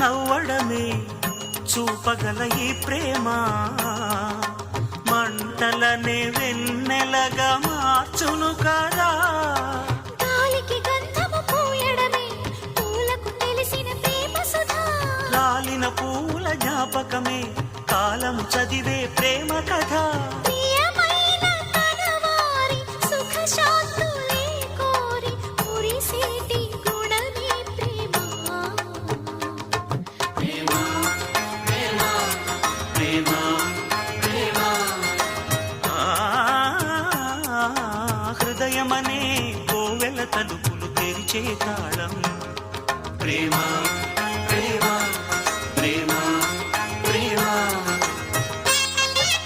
నవ్వడమే చూపగల ఈ ప్రేమ మంటలనే వెన్నెలగా మార్చును కదా. గాలికి గంధము పూయడమే పూలకు తెలిసిన ప్రేమ సుధా. రాలిన పూల జ్ఞాపకమే కాలము చదివే ప్రేమ